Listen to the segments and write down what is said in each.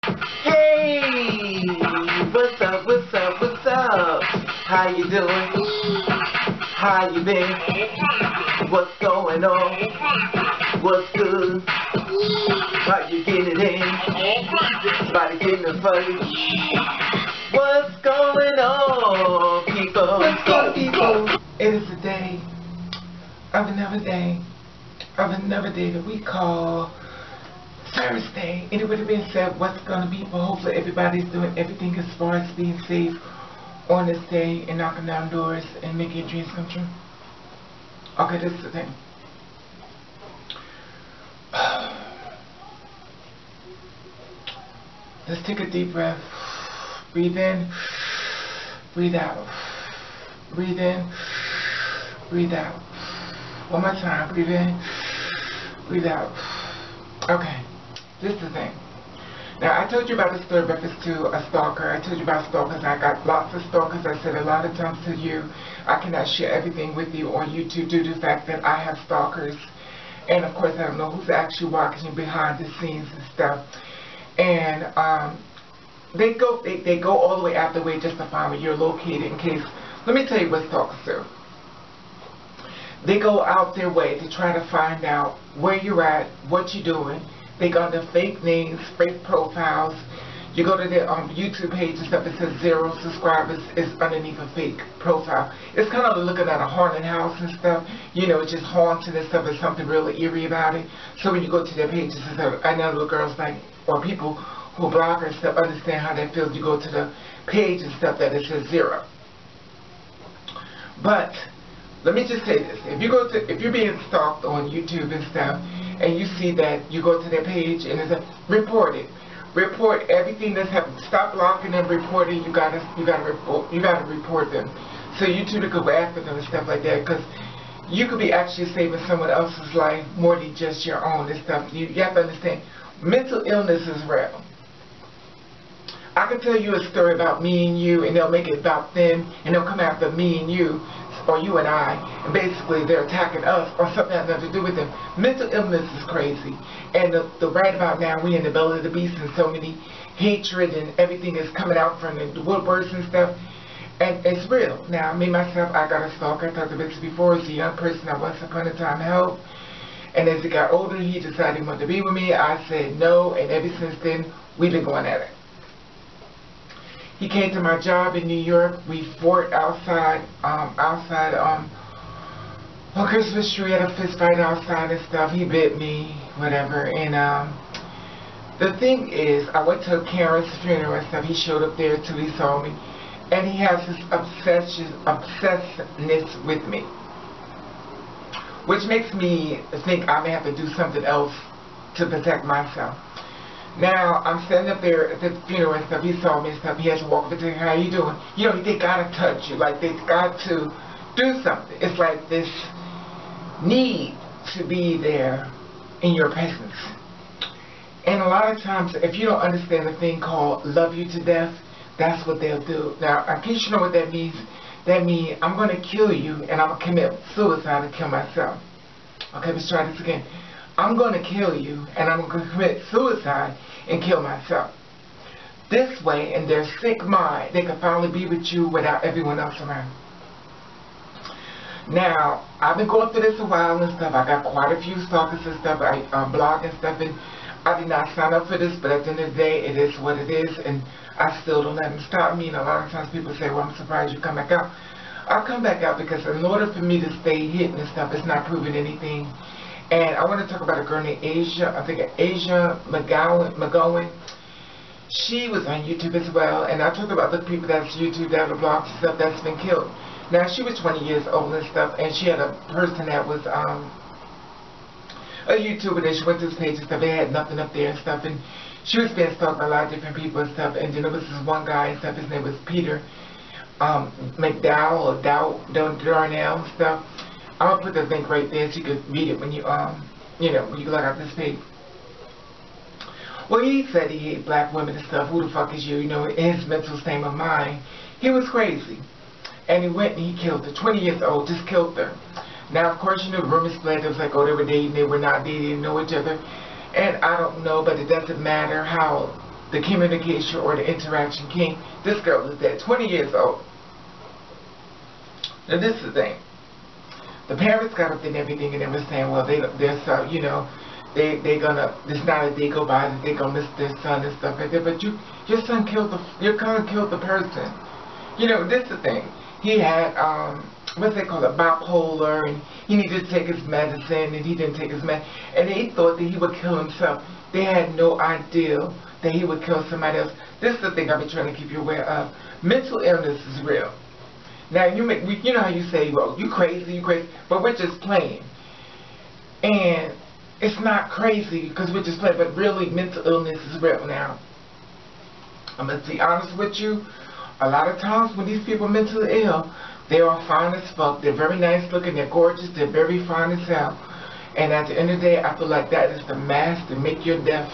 Hey, what's up, what's up, what's up? How you doing? How you been? What's going on? What's good? How you getting it in? Body getting it funny? What's going on, people? What's going on, people? It is a day of another day that we call Thursday. And it would have been said what's going to be, but hopefully everybody's doing everything as far as being safe on this day and knocking down doors and making your dreams come true. Okay, this is the thing. Let's take a deep breath. Breathe in, breathe out. Breathe in, breathe out. One more time. Breathe in, breathe out. Okay, this is the thing. Now, I told you about the story reference to a stalker. I told you about stalkers. I got lots of stalkers. I said a lot of times to you, I cannot share everything with you on YouTube due to the fact that I have stalkers. And, of course, I don't know who's actually watching behind the scenes and stuff. And they go all the way out the way just to find where you're located in case. Let me tell you what stalkers do. They go out their way to try to find out where you're at, what you're doing. They go under fake names, fake profiles. You go to their YouTube page and stuff, it says 0 subscribers is underneath a fake profile. It's kind of looking at a haunted house and stuff. You know, it's just haunted and stuff. There's something really eerie about it. So when you go to their page, it says, I know little girls like, or people who blog and stuff understand how that feels. You go to the page and stuff that it says 0. But let me just say this: if you're being stalked on YouTube and stuff, and you see that you go to their page and it's a report everything that's happened. Stop blocking them, report it. You gotta report them. So YouTube to go after them and stuff like that, because you could be actually saving someone else's life more than just your own and stuff. You have to understand, mental illness is real. I can tell you a story about me and you, and they'll make it about them, and they'll come after me and you, or you and I, and basically they're attacking us or something that has nothing to do with them. Mental illness is crazy, and the right about now we in the belly of the beast, and so many hatred and everything is coming out from the woodworks and stuff, and it's real. Now, me myself, I got a stalker. I talked about this before. As a young person, I once upon a time helped, and as he got older, he decided he wanted to be with me. I said no, and ever since then, we've been going at it. He came to my job in New York. We fought outside on Christmas tree, had a fist fight outside and stuff. He bit me, whatever. And the thing is, I went to Karen's funeral and stuff. He showed up there too. He saw me, and he has this obsessiveness with me, which makes me think I may have to do something else to protect myself. Now, I'm standing up there at the funeral and stuff. He saw me and stuff. He has to walk over to me. How you doing? You know, they gotta touch you. Like, they got to do something. It's like this need to be there in your presence. And a lot of times, if you don't understand the thing called love you to death, that's what they'll do. Now, in case you know what that means I'm going to kill you and I'm going to commit suicide and kill myself. Okay, let's try this again. I'm going to kill you, and I'm going to commit suicide and kill myself. This way, in their sick mind, they can finally be with you without everyone else around. Now, I've been going through this a while and stuff. I got quite a few stalkers and stuff. I blog and stuff, and I did not sign up for this, but at the end of the day, it is what it is, and I still don't let them stop me. And a lot of times people say, well, I'm surprised you come back out. I come back out because in order for me to stay hidden and stuff, it's not proving anything. And I want to talk about a girl named Asia. I think Asia McGowan. She was on YouTube as well. And I talked about the people that's YouTube, that have blogs and stuff that's been killed. Now, she was 20 years old and stuff. And she had a person that was a YouTuber that she went to his page and stuff. They had nothing up there and stuff. And she was being stalked by a lot of different people and stuff. And then there was this one guy and stuff. His name was Peter McDowell or Darnell and stuff. I'm gonna put the link right there so you can read it when you when you look at this page. Well, he said he hated black women and stuff. Who the fuck is you? You know, in his mental state of mind, he was crazy, and he went and he killed her. 20 years old, just killed her. Now, of course, you know, rumors spread. It was like, oh, they were dating, they were not dating, they didn't know each other, and I don't know, but it doesn't matter how the communication or the interaction came. This girl is dead, 20 years old. Now this is the thing. The parents got up and everything, and they were saying, well, they're so, you know, they gonna, there's not a day go by that they gonna miss their son and stuff like that. But your son killed your son killed the person. You know, this is the thing. He had what's they call it, bipolar, and he needed to take his medicine, and he didn't take his medicine, and they thought that he would kill himself. They had no idea that he would kill somebody else. This is the thing I've been trying to keep you aware of. Mental illness is real. Now you know how you say, well, you crazy, but we're just playing, and it's not crazy because we're just playing, but really mental illness is real. Now I'm gonna be honest with you. A lot of times when these people are mentally ill, they are fine as fuck. They're very nice looking. They're gorgeous. They're very fine as hell. And at the end of the day, I feel like that is the mask to make you deaf.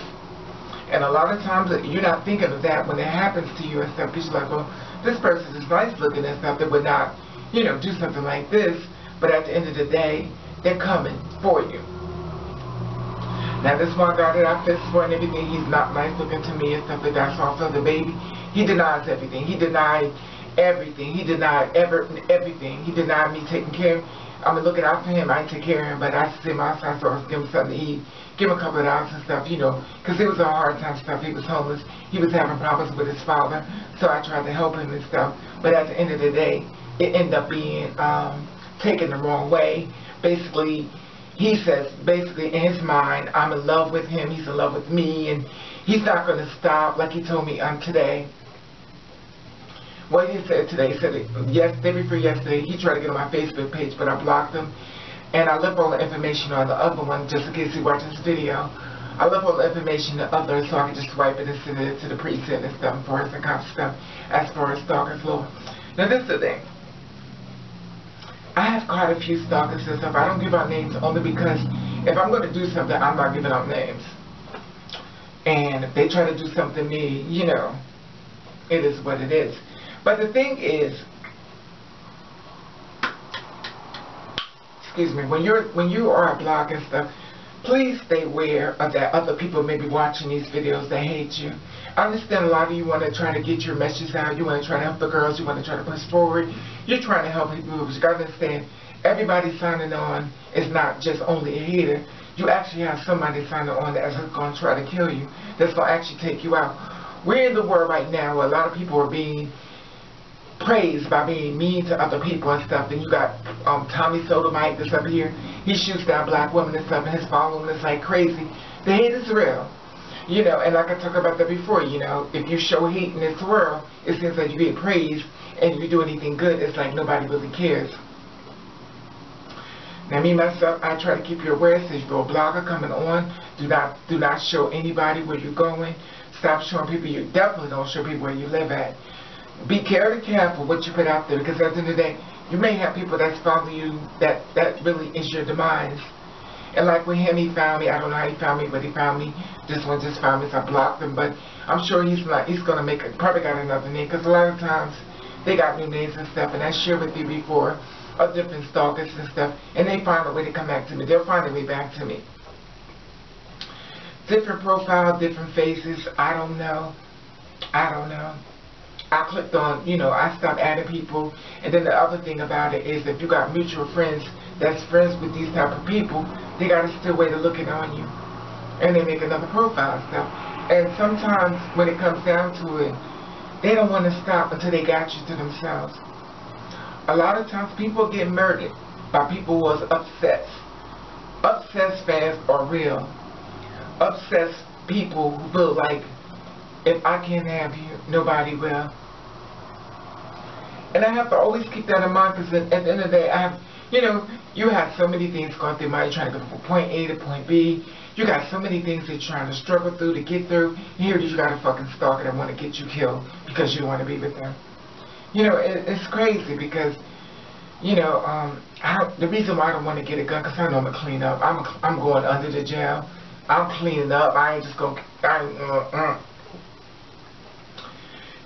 And a lot of times you're not thinking of that when it happens to you and stuff. Because you're like, well, this person is nice looking and stuff. They would not, you know, do something like this. But at the end of the day, they're coming for you. Now this one guy that I fist for and everything, he's not nice looking to me and stuff like that. So I feel the baby. He denies everything. He denied everything. He denied everything. He denied me taking care of him. I mean, looking out for him. I didn't take care of him, but I see him outside, so I was giving him something to eat, give him a couple of dollars and stuff, you know, because it was a hard time stuff. He was homeless. He was having problems with his father, so I tried to help him and stuff. But at the end of the day, it ended up being taken the wrong way. Basically, he says, basically in his mind, I'm in love with him. He's in love with me, and he's not going to stop, like he told me today. What he said today, he said day before yesterday, he tried to get on my Facebook page, but I blocked him. And I left all the information on the other one, just in case he watches this video. I left all the information on the other so I could just swipe it and send it to the precinct and stuff, for us and kind of stuff, as far as stalkers law. Now this is the thing. I have quite a few stalkers and stuff. I don't give out names only because if I'm going to do something, I'm not giving out names. And if they try to do something to me, you know, it is what it is. But the thing is, excuse me, when you are a blogger and stuff, please stay aware of that other people may be watching these videos that hate you. I understand a lot of you want to try to get your message out. You want to try to help the girls. You want to try to push forward. You're trying to help people. But you got to understand, everybody signing on is not just only a hater. You actually have somebody signing on that's going to try to kill you. That's going to actually take you out. We're in the world right now where a lot of people are being praised by being mean to other people and stuff. And you got Tommy Sodomite that's up here. He shoots down black women and stuff, and his following is like crazy. The hate is real. You know, and like I talked about that before, you know, if you show hate in this world, it seems like you get praised, and if you do anything good, it's like nobody really cares. Now me, myself, I try to keep you aware. So if you're a blogger coming on, do not show anybody where you're going. Stop showing people. You definitely don't show people where you live at. Be careful what you put out there, because at the end of the day, you may have people that's following you that really is your demise. And like with him, he found me. I don't know how he found me, but he found me. This one just found me, so I blocked him. But I'm sure he's gonna make it. Probably got another name, because a lot of times they got new names and stuff. And I shared with you before of different stalkers and stuff, and they find a way to come back to me. They'll find a way back to me. Different profiles, different faces. I don't know. I clicked on, you know, I stopped adding people. And then the other thing about it is, if you got mutual friends that's friends with these type of people, they got a still way to look on you, and they make another profile and stuff. And sometimes when it comes down to it, they don't want to stop until they got you to themselves. A lot of times people get murdered by people who are obsessed. Obsessed fans are real. Obsessed people who feel like, if I can't have you, nobody will. And I have to always keep that in mind, because at the end of the day, you know, you have so many things going through your mind. You're trying to go from point A to point B. You got so many things that you're trying to struggle through to get through. And here you got a fucking stalker that want to get you killed because you want to be with them. You know, it's crazy, because, you know, the reason why I don't want to get a gun, because I know I'm going to clean up. I'm going under the jail. I'm cleaning up. I ain't just going to...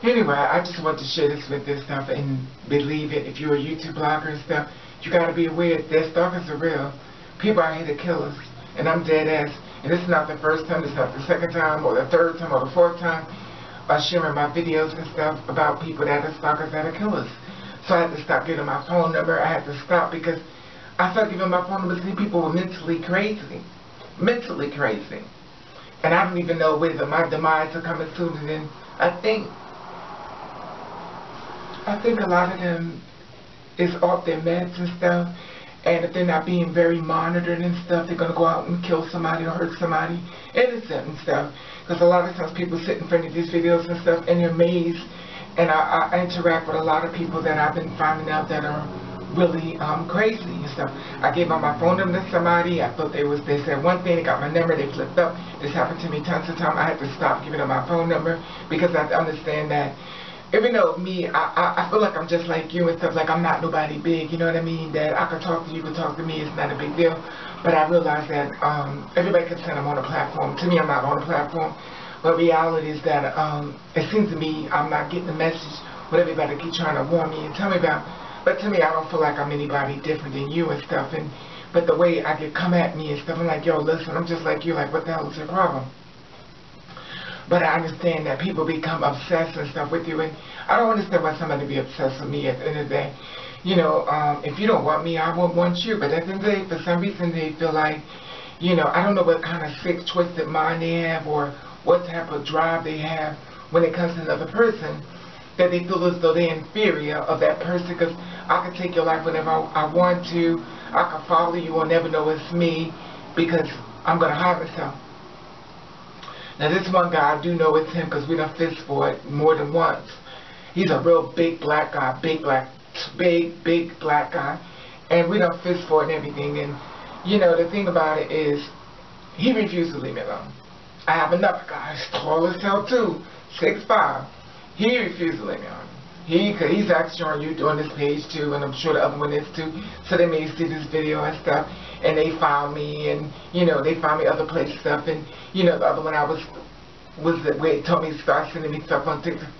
Anyway, I just want to share this with this stuff, and believe it. If you're a YouTube blogger and stuff, you got to be aware that stalkers are real. People out here to kill us, and I'm dead ass. And this is not the first time, this is not the second time, or the third time, or the fourth time, sharing my videos and stuff about people that are stalkers, that are killers. So I had to stop giving my phone number. I had to stop because I started giving my phone number to these people who were mentally crazy. Mentally crazy. And I don't even know whether my demise are coming soon. And then I think a lot of them is off their meds and stuff. And if they're not being very monitored and stuff, they're going to go out and kill somebody or hurt somebody innocent and stuff. Because a lot of times people sit in front of these videos and stuff and they're amazed. And I interact with a lot of people that I've been finding out that are really crazy and stuff. I gave out my phone number to somebody. I thought they said one thing, they got my number, they flipped up. This happened to me tons of times. I had to stop giving them my phone number because I understand that even though me, I feel like I'm just like you and stuff, like I'm not nobody big, you know what I mean? That I could talk to you, could talk to me, it's not a big deal. But I realize that everybody can say I'm on a platform. To me, I'm not on a platform. But reality is that it seems to me I'm not getting the message what everybody keep trying to warn me and tell me about. But to me, I don't feel like I'm anybody different than you and stuff. But the way I get come at me and stuff, I'm like, yo, listen, I'm just like you. Like, what the hell is your problem? But I understand that people become obsessed and stuff with you. And I don't understand why somebody be obsessed with me at the end of the day. You know, if you don't want me, I won't want you. But at the end of the day, for some reason, they feel like, you know, I don't know what kind of sick, twisted mind they have or what type of drive they have when it comes to another person, that they feel as though they're inferior of that person because I can take your life whenever I want to. I can follow you or never know it's me because I'm going to hide myself. Now this one guy, I do know it's him because we done fist for it more than once. He's a real big black guy, big black guy. And we done fist for it and everything. And, you know, the thing about it is, he refused to leave me alone. I have another guy, he's tall as hell too, 6'5". He refused to leave me alone. He's actually on you doing this page too, and I'm sure the other one is too. So they may see this video and stuff, and they found me, and you know they found me other places stuff, and you know the other one I was the way it told me to start sending me stuff on TikTok,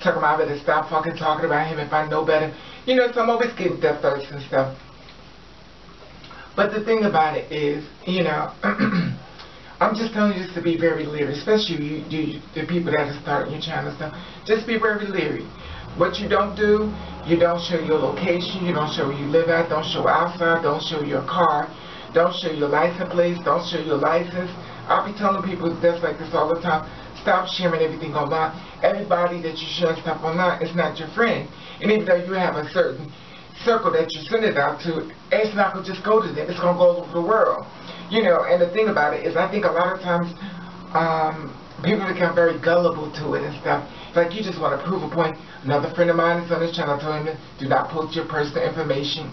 talking about I better stop fucking talking about him if I know better. You know, so I'm always getting death threats and stuff. But the thing about it is, you know. I'm just telling you just to be very leery, especially the people that are starting your channel and stuff. Just be very leery. What you don't do, you don't show your location, you don't show where you live at, don't show outside, don't show your car, don't show your license plates, don't show your license. I'll be telling people that's like this all the time. Stop sharing everything online. Everybody that you share stuff online is not your friend. And even though you have a certain circle that you send it out to, it's not going to just go to them. It's going to go all over the world. You know, and the thing about it is I think a lot of times people become very gullible to it and stuff. Like you just want to prove a point. Another friend of mine is on his channel telling me, do not post your personal information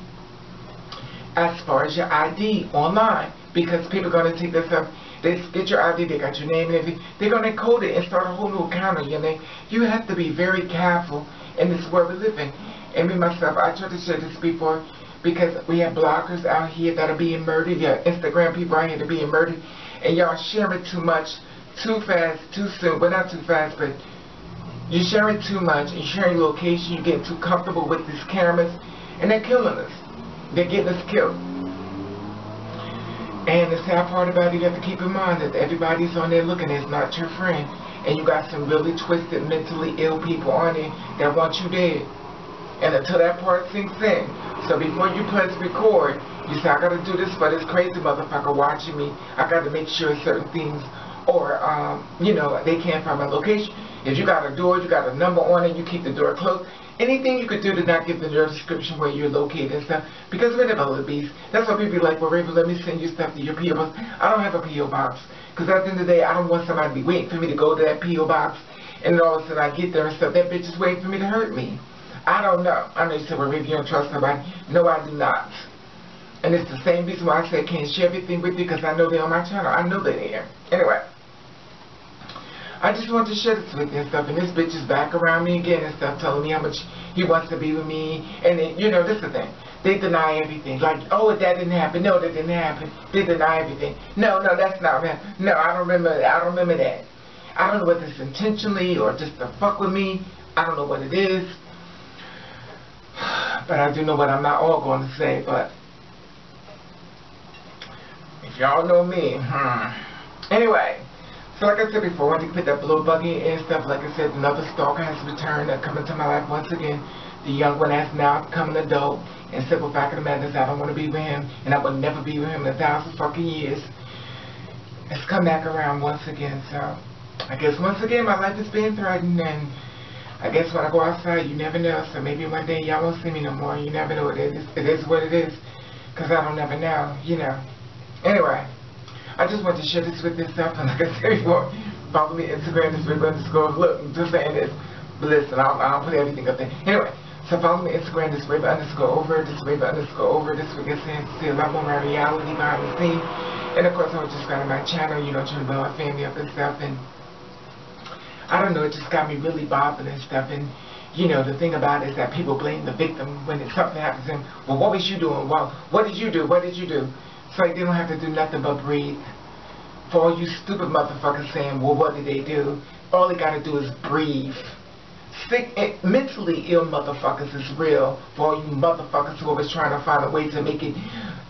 as far as your ID online. Because people are going to take this stuff. They get your ID, they got your name and everything. They're going to code it and start a whole new account on your name. You have to be very careful in this world we live in. And me, myself, I tried to share this before. Because we have bloggers out here that are being murdered. Yeah, Instagram people out here that are being murdered. And y'all sharing too much, too fast, too soon. Well, not too fast, but you're sharing too much. You're sharing your location. You're getting too comfortable with these cameras. And they're killing us. They're getting us killed. And the sad part about it, you have to keep in mind that everybody's on there looking is not your friend. And you got some really twisted, mentally ill people on there that want you dead. And until that part sinks in, so before you press record, you say, I gotta do this for this crazy motherfucker watching me. I gotta make sure certain things, or, you know, they can't find my location. If you got a door, you got a number on it, you keep the door closed. Anything you could do to not give them your description where you're located and stuff. Because we're the beast. That's why people be like, well, Raven, let me send you stuff to your P.O. box. I don't have a P.O. box. Because at the end of the day, I don't want somebody to be waiting for me to go to that P.O. box. And then all of a sudden I get there and stuff. That bitch is waiting for me to hurt me. I don't know. I know you said, well, Raven, you don't trust nobody. No, I do not. And it's the same reason why I say I can't share everything with you, because I know they're on my channel. I know they're there. Anyway, I just want to share this with you and stuff. And this bitch is back around me again and stuff, telling me how much he wants to be with me. And then, you know, this is the thing. They deny everything. Like, oh, that didn't happen. No, that didn't happen. They deny everything. No, that's not that. No, I don't remember that. I don't remember that. I don't know whether it's intentionally or just to fuck with me. I don't know what it is. But I do know what I'm not all going to say. But if y'all know me, Anyway, so like I said before, I wanted to put that blue buggy and stuff. Like I said, another stalker has returned, come into my life once again. The young one has now become an adult. And simple fact of the matter is, I don't want to be with him, and I will never be with him in 1,000 fucking years. It's come back around once again. So I guess once again my life is being threatened, and I guess when I go outside, you never know. So maybe one day y'all won't see me no more. You never know. It is what it is, because I don't never know. You know. Anyway. I just want to share this with yourself, and like I said before, follow me on Instagram, this Raven underscore, look, I'm just saying this, but listen, I'll put everything up there. Anyway, so follow me on Instagram, this Raven underscore over, this Raven underscore over, this week I see a lot more my reality behind the scenes, and of course I was just got on my channel, you know, trying to build my family up and stuff, and I don't know, it just got me really bothered and stuff, and you know, the thing about it is that people blame the victim when something happens to them. Well, what was you doing? Well, what did you do? What did you do? So like, they don't have to do nothing but breathe. For all you stupid motherfuckers saying, well, what did they do? All they gotta do is breathe. Sick, mentally ill motherfuckers is real. For all you motherfuckers who always trying to find a way to make it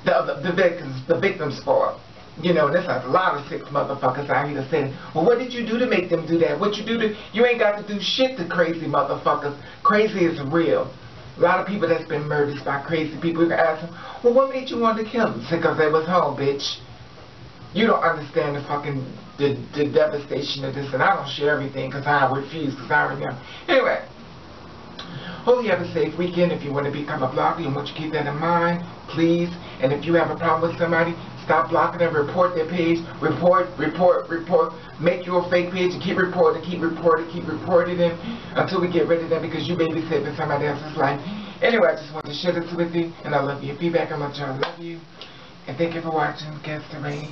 the victim's fault. You know, there's a lot of sick motherfuckers out here saying, well, what did you do to make them do that? What you do to, you ain't got to do shit to crazy motherfuckers. Crazy is real. A lot of people that's been murdered by crazy people. You can ask them, well, what made you want to kill them? Because they was home, bitch. You don't understand the fucking, the devastation of this, and I don't share everything because I refuse, because I already know. Anyway, hope you have a safe weekend. If you want to become a blogger, you want to keep that in mind, please. And if you have a problem with somebody, stop blocking them, report their page, report, make your fake page and keep reporting them until we get rid of them, because you babysitting somebody else's life. Anyway, I just want to share this with you, and I love your feedback. How much I love you. And thank you for watching. Guess the rain.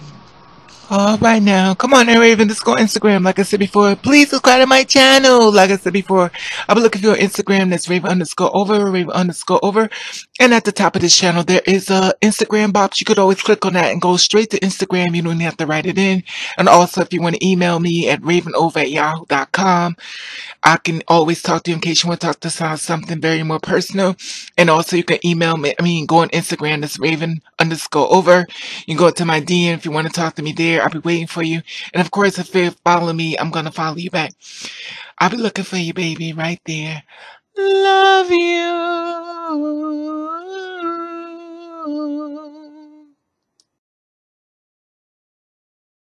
All right now, come on, Raven. Let's go on Instagram. Like I said before, please subscribe to my channel. Like I said before, I'll be looking for your Instagram. That's Raven underscore over, Raven underscore over. And at the top of this channel, there is a Instagram box. You could always click on that and go straight to Instagram. You don't have to write it in. And also, if you want to email me at ravenover@yahoo.com, I can always talk to you in case you want to talk to something very more personal. And also you can email me, go on Instagram, that's Raven underscore over. You can go to my DM if you want to talk to me there. I'll be waiting for you. And of course, if you follow me, I'm going to follow you back. I'll be looking for you, baby, right there. Love you.